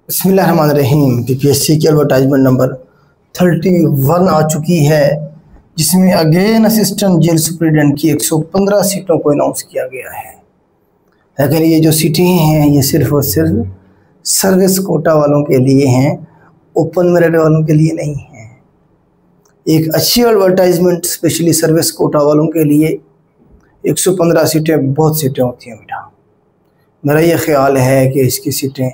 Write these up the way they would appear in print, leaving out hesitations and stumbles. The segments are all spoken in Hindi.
बिस्मिल्लाहिर्रहमानिर्रहीम। पीपीएससी की एडवर्टाइजमेंट नंबर 31 आ चुकी है, जिसमें अगेन असिस्टेंट जेल सुप्रिटेंडेंट की 115 सीटों को अनाउंस किया गया है। लेकिन ये जो सीटें हैं ये सिर्फ और सिर्फ सर्विस कोटा वालों के लिए हैं, ओपन मेरिट वालों के लिए नहीं है। एक अच्छी एडवर्टाइजमेंट स्पेशली सर्विस कोटा वालों के लिए 115 सीटें बहुत सीटें होती हैं बेटा। मेरा ये ख्याल है कि इसकी सीटें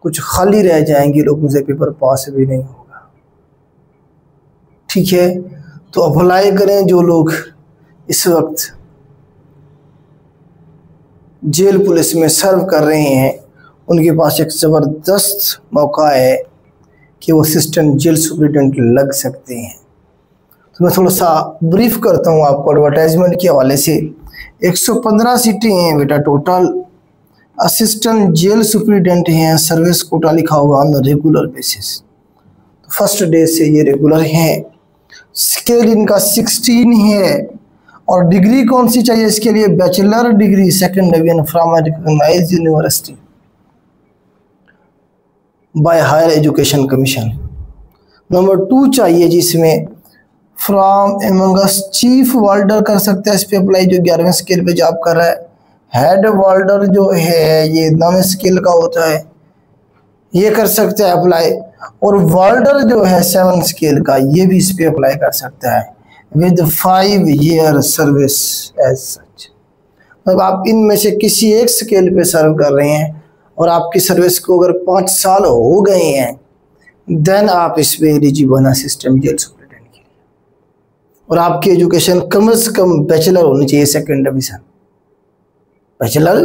कुछ खाली रह जाएंगी, लोगों से पेपर पास भी नहीं होगा। ठीक है, तो अप्लाई करें। जो लोग इस वक्त जेल पुलिस में सर्व कर रहे हैं उनके पास एक ज़बरदस्त मौका है कि वो असिस्टेंट जेल सुप्रिटेंडेंट लग सकते हैं। तो मैं थोड़ा सा ब्रीफ करता हूँ आपको एडवर्टाइजमेंट के हवाले से। 115 सीटें हैं बेटा टोटल। असिस्टेंट जेल सुप्रिटेंडेंट हैं, सर्विस कोटा लिखा हुआ on regular basis. First day से ये रेगुलर हैं। स्केल इनका 16 है। और डिग्री कौन सी चाहिए इसके लिए? Bachelor degree second division from recognized university by higher education commission. Number 2 चाहिए जिसमें फ्रॉम एमंगस चीफ वार्डर कर सकता है इस पे अप्लाई, जो 11वें स्केल पे जॉब कर रहा है। हेड वार्डर जो है ये 9वें स्केल का होता है, ये कर सकता है अप्लाई। और वार्डर जो है 7 स्केल का, ये भी इस पे अप्लाई कर सकता है with 5 year service as such. मतलब आप इनमें से किसी एक स्केल पे सर्व कर रहे हैं और आपकी सर्विस को अगर 5 साल हो गए हैं देन आप इस पे एलिजिबल असिस्टेंट जेल सुप्रिटेंडेंट के लिए। और आपकी एजुकेशन कम से कम बैचलर होनी चाहिए second division. Bachelor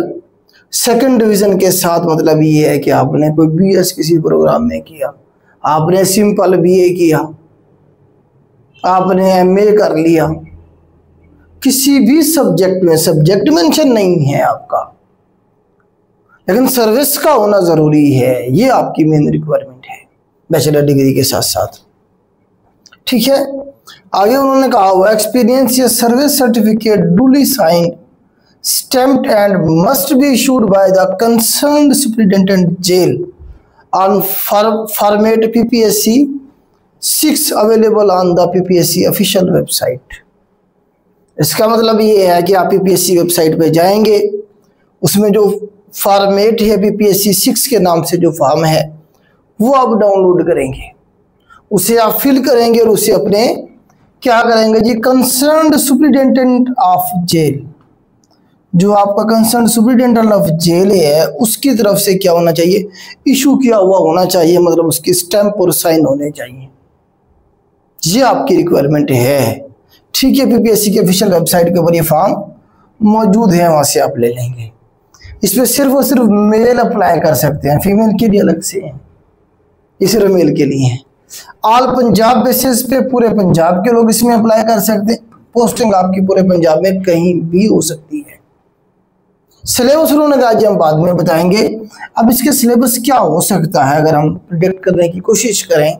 second division के साथ मतलब ये है कि आपने कोई बीएस किसी प्रोग्राम में किया, आपने सिंपल बीए किया, आपने एमए कर लिया, किसी भी सब्जेक्ट में, सब्जेक्ट मेंशन नहीं है आपका, लेकिन सर्विस का होना जरूरी है। ये आपकी मेन रिक्वायरमेंट है बैचलर डिग्री के साथ साथ। ठीक है, आगे उन्होंने कहा हुआ एक्सपीरियंस या service certificate duly signed stamped and must be issued by the concerned superintendent jail on format PPSC 6 available on the PPSC official website। इसका मतलब ये है कि आप PPSC वेबसाइट पे जाएंगे, उसमें जो फॉर्मेट है PPSC 6 के नाम से जो फॉर्म है वो आप डाउनलोड करेंगे, उसे आप फिल करेंगे और उसे अपने क्या करेंगे जी, कंसर्न्ड सुपरिटेंडेंट ऑफ जेल, जो आपका कंसर्न सुपरिटेंडेंट ऑफ जेल है उसकी तरफ से क्या होना चाहिए, इशू किया हुआ होना चाहिए, मतलब उसकी स्टैंप और साइन होने चाहिए। ये आपकी रिक्वायरमेंट है। ठीक है, पीपीएससी के ऑफिशियल वेबसाइट के ऊपर ये फॉर्म मौजूद है, वहां से आप ले लेंगे। इसमें सिर्फ और सिर्फ मेल अप्लाई कर सकते हैं, फीमेल के लिए अलग से है, ये सिर्फ मेल के लिए है। ऑल पंजाब बेसिस पे पूरे पंजाब के लोग इसमें अप्लाई कर सकते हैं। पोस्टिंग आपकी पूरे पंजाब में कहीं भी हो सकती है। सिलेबस उन्होंने कहा जी हम बाद में बताएंगे। अब इसके सिलेबस क्या हो सकता है अगर हम प्रिडिक्ट करने की कोशिश करें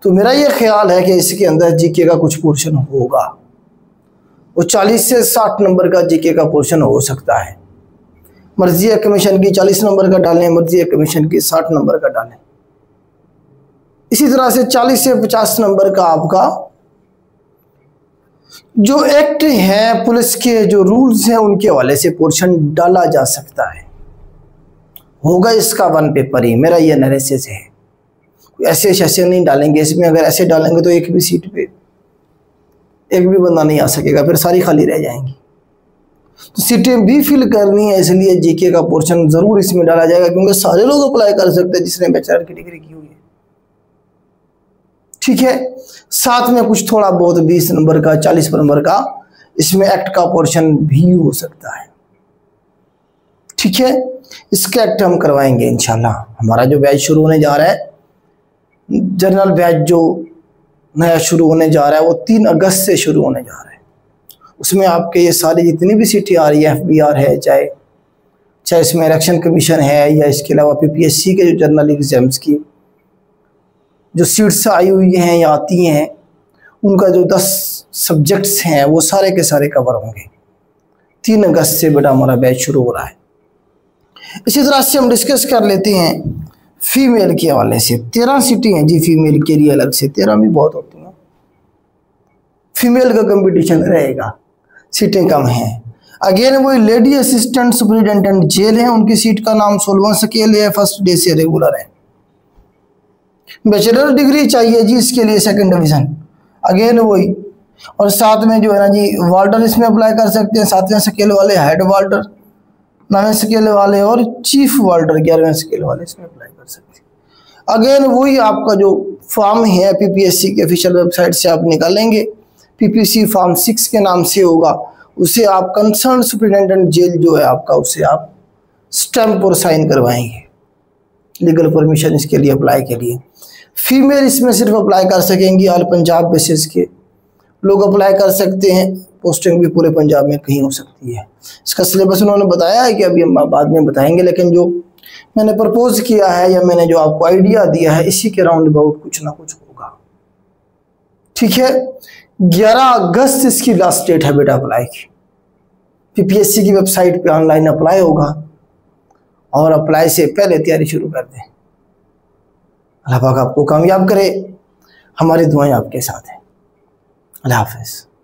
तो मेरा ये ख्याल है कि इसके अंदर जीके का कुछ पोर्शन होगा। वो 40 से 60 नंबर का जीके का पोर्शन हो सकता है। मर्जी है कमीशन की 40 नंबर का डालें, मर्जी है कमीशन की 60 नंबर का डालें। इसी तरह से 40 से 50 नंबर का आपका जो एक्ट है, पुलिस के जो रूल्स हैं उनके हवाले से पोर्शन डाला जा सकता है। होगा इसका 1 पेपर ही, मेरा ये एनालिसिस है। ऐसे नहीं डालेंगे इसमें, अगर ऐसे डालेंगे तो एक भी सीट पे एक भी बंदा नहीं आ सकेगा, फिर सारी खाली रह जाएंगी। तो सीटें भी फिल करनी है, इसलिए जीके का पोर्शन जरूर इसमें डाला जाएगा, क्योंकि सारे लोग अप्लाई कर सकते हैं जिसने बैचलर की डिग्री की हुई है। ठीक है, साथ में कुछ थोड़ा बहुत 20 नंबर का, 40 नंबर का इसमें एक्ट का पोर्शन भी हो सकता है। ठीक है, इसका एक्ट हम करवाएंगे इंशाल्लाह। हमारा जो बैच शुरू होने जा रहा है, जनरल बैच जो नया शुरू होने जा रहा है, वो 3 अगस्त से शुरू होने जा रहा है। उसमें आपके ये सारी जितनी भी सीटें आ रही है, FBR है, चाहे इसमें इलेक्शन कमीशन है, या इसके अलावा PPSC के जो जनरल एग्जाम्स की जो सीट्स आई हुई हैं या आती हैं, उनका जो 10 सब्जेक्ट्स हैं वो सारे के सारे कवर होंगे। 3 अगस्त से बेटा हमारा बैच शुरू हो रहा है। इसी तरह से हम डिस्कस कर लेते हैं फीमेल के हवाले से 13 सीटें हैं जी फीमेल के लिए अलग से, 13 भी बहुत होती हैं। फीमेल का कंपटीशन रहेगा, सीटें कम हैं। अगेन वही लेडी असिस्टेंट सुपरिटेंडेंट जेल है, उनकी सीट का नाम सोलवन स्केल है, फर्स्ट डे से रेगुलर है। बैचलर डिग्री चाहिए जी इसके लिए, सेकंड डिवीजन, अगेन वही। और साथ में जो है ना जी वार्डर इसमें अप्लाई कर सकते हैं, 7वें स्केल वाले, हेड वार्डर 9वें स्केल वाले और चीफ वार्डर 11वें स्केल वाले इसमें अप्लाई कर सकते हैं। अगेन वही आपका जो फॉर्म है पीपीएससी के ऑफिशियल वेबसाइट से आप निकालेंगे, पीपीसी फॉर्म 6 के नाम से होगा, उसे आप कंसर्न सुपरिटेंडेंट जेल जो है आपका, उसे आप स्टैंप और साइन करवाएंगे लीगल परमिशन इसके लिए अप्लाई के लिए। फीमेल इसमें सिर्फ अप्लाई कर सकेंगी ऑल पंजाब बेसिस के लोग अप्लाई कर सकते हैं, पोस्टिंग भी पूरे पंजाब में कहीं हो सकती है। इसका सिलेबस उन्होंने बताया है कि अभी हम बाद में बताएंगे, लेकिन जो मैंने प्रपोज किया है या मैंने जो आपको आइडिया दिया है इसी के राउंड अबाउट कुछ ना कुछ होगा। ठीक है, 11 अगस्त इसकी लास्ट डेट है बेटा अप्लाई की। पीपीएससी की वेबसाइट पे ऑनलाइन अप्लाई होगा और अप्लाई से पहले तैयारी शुरू कर दें। अल्लाह पाक आपको कामयाब करे, हमारी दुआएं आपके साथ हैं। अल्लाह हाफ़िज़।